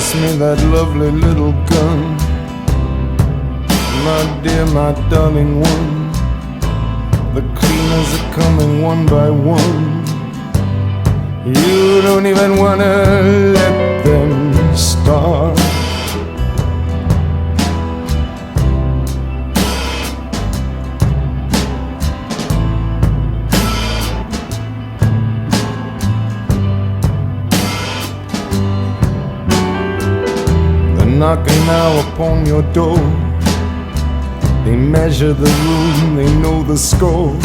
pass me that lovely little gun. My dear, my darling one, the cleaners are coming one by one. You don't even wanna let them start. They're knocking now upon your door. They measure the room, they know the score.